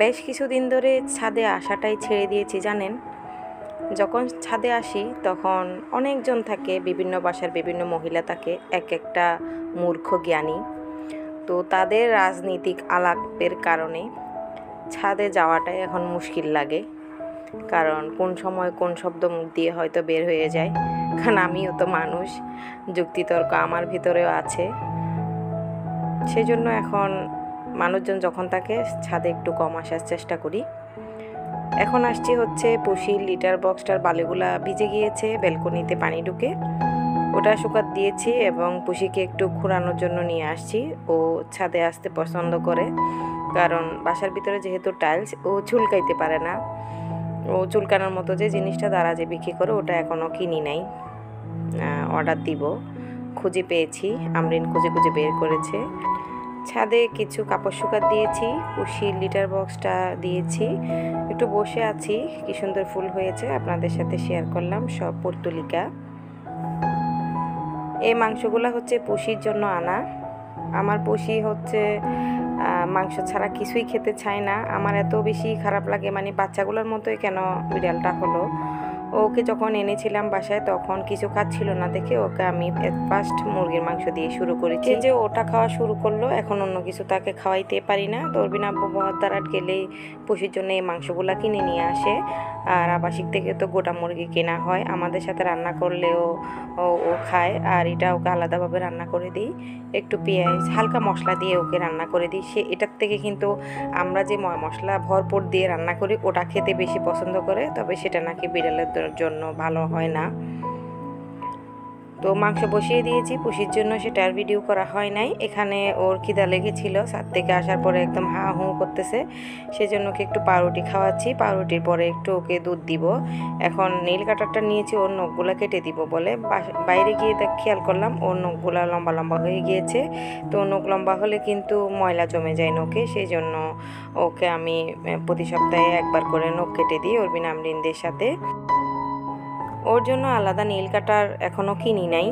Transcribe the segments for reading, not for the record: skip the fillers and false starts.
বেশ কিছুদিন ধরে ছাদে আসাটাই ছেড়ে দিয়েছি জানেন। যখন ছাদে আসি তখন অনেকজন থাকে, বিভিন্ন বাসার বিভিন্ন মহিলা থাকে, এক একটা মূর্খ জ্ঞানী। তো তাদের রাজনীতিক আলাপের কারণে ছাদে যাওয়াটাই এখন মুশকিল লাগে, কারণ কোন সময় কোন শব্দ মুখ দিয়ে হয়তো বের হয়ে যায়। কারণ আমিও তো মানুষ, যুক্তিতর্ক আমার ভিতরেও আছে। সেজন্য এখন মানুষজন যখন থাকে ছাদে একটু কম আসার চেষ্টা করি। এখন আসছি হচ্ছে পুশির লিটার বক্সটার বালিগুলা ভিজে গিয়েছে, ব্যালকনিতে পানি ঢুকে ওটা শুকাত দিয়েছি এবং পুশিকে একটু ঘোরানোর জন্য নিয়ে আসছি। ও ছাদে আসতে পছন্দ করে, কারণ বাসার ভিতরে যেহেতু টাইলস, ও চুলকাইতে পারে না। ও চুলকানোর মতো যে জিনিসটা দ্বারা যে বিক্রি করে ওটা এখনও কিনি নাই, অর্ডার দিব। খুঁজে পেয়েছি, আমরিন খুঁজে খুঁজে বের করেছে। ছাদে কিছু কাপড় শুকাত দিয়েছি, পুশির লিটার বক্সটা দিয়েছি, একটু বসে আছি। কি সুন্দর ফুল হয়েছে, আপনাদের সাথে শেয়ার করলাম সব পর্তুলিকা। এই মাংসগুলো হচ্ছে পুশির জন্য আনা। আমার পুশি হচ্ছে মাংস ছাড়া কিছুই খেতে চায় না। আমার এত বেশি খারাপ লাগে, মানে বাচ্চাগুলোর মতোই কেন বিড়ালটা হলো। ওকে যখন এনেছিলাম বাসায় তখন কিছু খাচ্ছিল না দেখে ওকে আমি ফার্স্ট মুরগির মাংস দিয়ে শুরু করেছি। যে ওটা খাওয়া শুরু করলো, এখন অন্য কিছু তাকে খাওয়াইতে পারি না। দরবিন আব্বু বহদ্দারাট গেলেই পুষির জন্য এই মাংসগুলা কিনে নিয়ে আসে, আর আবাসিক থেকে তো গোটা মুরগি কেনা হয়। আমাদের সাথে রান্না করলেও ও খায়, আর এটা ওকে আলাদাভাবে রান্না করে দিই, একটু পেঁয়াজ হালকা মশলা দিয়ে ওকে রান্না করে দিই। সে এটার থেকে কিন্তু আমরা যে মশলা ভরপুর দিয়ে রান্না করি ওটা খেতে বেশি পছন্দ করে, তবে সেটা নাকি বিড়ালের জন্য ভালো হয় না। তো মাংস বসিয়ে দিয়েছি পুষির জন্য, সেটার ভিডিও করা হয় নাই। এখানে ওর খিদা লেগেছিল, ছাদ থেকে আসার পরে একদম হা হু করতেছে, সেজন্য ওকে একটু পাউরুটি খাওয়াচ্ছি। পাউরুটির পরে একটু ওকে দুধ দিব। এখন নীল কাটারটা নিয়েছি ওর নখগুলা কেটে দিব বলে। বাইরে গিয়ে খেয়াল করলাম ওর নখগুলা লম্বা লম্বা হয়ে গিয়েছে। তো নখ লম্বা হলে কিন্তু ময়লা জমে যায় নখে, সেই জন্য ওকে আমি প্রতি সপ্তাহে একবার করে নখ কেটে দিই অরবিন আমরিনদের সাথে। ওর জন্য আলাদা নীল কাটার এখনও কিনি নাই।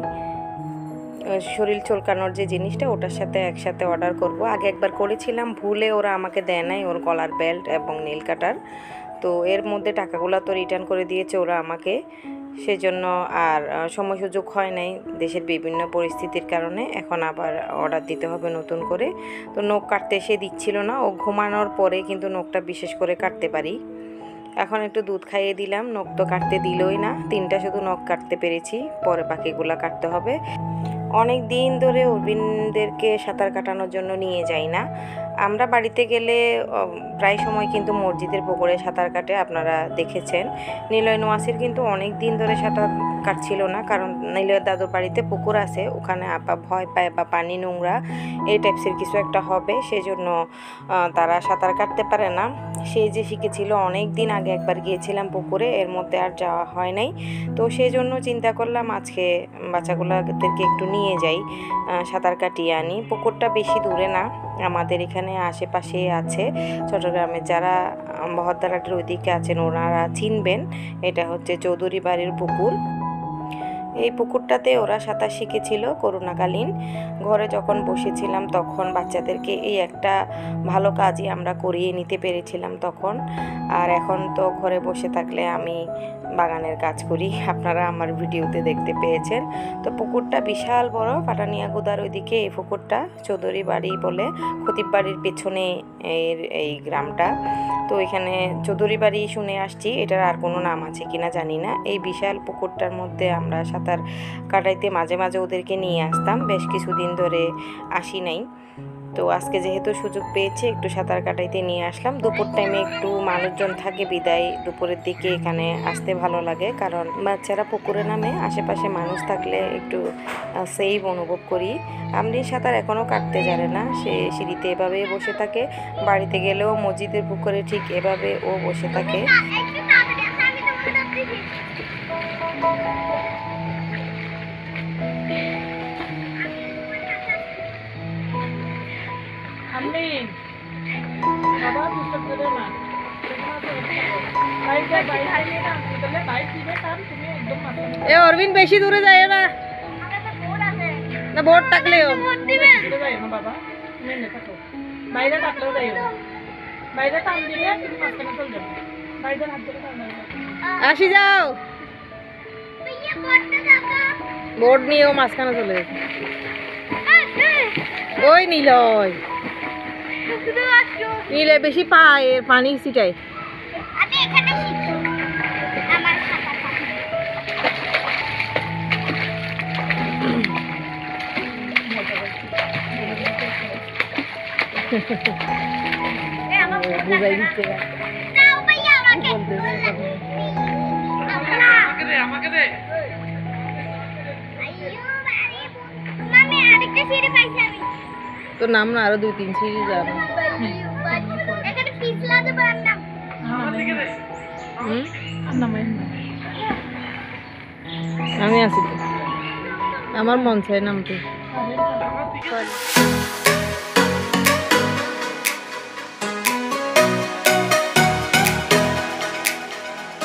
শরীর চুলকানোর যে জিনিসটা ওটার সাথে একসাথে অর্ডার করব। আগে একবার করেছিলাম, ভুলে ওরা আমাকে দেয় নাই ওর গলার বেল্ট এবং নীল কাটার। তো এর মধ্যে টাকাগুলো তো রিটার্ন করে দিয়েছে ওরা আমাকে, সেজন্য আর সময় সুযোগ হয় নাই দেশের বিভিন্ন পরিস্থিতির কারণে। এখন আবার অর্ডার দিতে হবে নতুন করে। তো নখ কাটতে এসে দিচ্ছিল না, ও ঘুমানোর পরে কিন্তু নখটা বিশেষ করে কাটতে পারি। এখন একটু দুধ খাইয়ে দিলাম, নখ তো কাটতে দিলই না, 3টা শুধু নখ কাটতে পেরেছি, পরে বাকিগুলা কাটতে হবে। অনেক দিন ধরে অরবিনদেরকে সাঁতার কাটানোর জন্য নিয়ে যাই না। আমরা বাড়িতে গেলে প্রায় সময় কিন্তু মসজিদের পুকুরে সাঁতার কাটে, আপনারা দেখেছেন। নিলয় নোয়াসির কিন্তু অনেক দিন ধরে সাঁতার কাটছিল না, কারণ নিলয়ের দাদুর বাড়িতে পুকুর আছে, ওখানে আপা ভয় পায় বা পানি নোংরা এই টাইপসের কিছু একটা হবে, সেজন্য তারা সাঁতার কাটতে পারে না। সে যে শিখেছিল অনেক দিন আগে একবার গিয়েছিলাম পুকুরে, এর মধ্যে আর যাওয়া হয় নাই। তো সেই জন্য চিন্তা করলাম আজকে বাচ্চাগুলোদেরকে একটু নিয়ে যাই, সাঁতার কাটিয়ে আনি। পুকুরটা বেশি দূরে না, আমাদের এখানে আশেপাশে আছে। চট্টগ্রামে যারা বহদ্দারহাটের ওইদিকে আছেন ওনারা চিনবেন, এটা হচ্ছে চৌধুরী বাড়ির পুকুর। এই পুকুরটাতে ওরা সাঁতার শিখেছিল করোনাকালীন। ঘরে যখন বসেছিলাম তখন বাচ্চাদেরকে এই একটা ভালো কাজই আমরা করিয়ে নিতে পেরেছিলাম তখন। আর এখন তো ঘরে বসে থাকলে আমি বাগানের কাজ করি, আপনারা আমার ভিডিওতে দেখতে পেয়েছেন। তো পুকুরটা বিশাল বড়, পাটানিয়াগুদার ওইদিকে এই পুকুরটা, চৌধুরী বাড়ি বলে, খতিব বাড়ির পেছনে এই গ্রামটা। তো এখানে চৌধুরী বাড়ি শুনে আসছি, এটার আর কোনো নাম আছে কিনা জানি না। এই বিশাল পুকুরটার মধ্যে আমরা সাঁতার কাটাইতে মাঝে মাঝে ওদেরকে নিয়ে আসতাম, বেশ কিছুদিন ধরে আসি নাই। তো আজকে যেহেতু সুযোগ পেয়েছি একটু সাঁতার কাটাইতে নিয়ে আসলাম। দুপুর টাইমে একটু মানুষজন থাকে বিদায় দুপুরের দিকে এখানে আসতে ভালো লাগে, কারণ বাচ্চারা পুকুরে নামে, আশেপাশে মানুষ থাকলে একটু সেফ অনুভব করি। আমরিন সাঁতার এখনও কাটতে জানে না, সে সিঁড়িতে এভাবে বসে থাকে। বাড়িতে গেলেও মসজিদের পুকুরে ঠিক এভাবে ও বসে থাকে। অরবিন বেশি দূরে যায় না, না বোর্ড থাকলেও বাইরে টান দিলে তুমি মাঝখানে চলে যাবে বাইরে হাত ধরে টান মারবে আসি যাও বোর্ড নিয়েও মাঝখানে চলে গেছে ওই নীলয় নীলে বেশি পায়ের পানি ছিটাই বুঝাই দিচ্ছে তো নাম না আরো 2-3 সিঁড়ি যাবে আমি আছি তো আমার মন চাই নামতে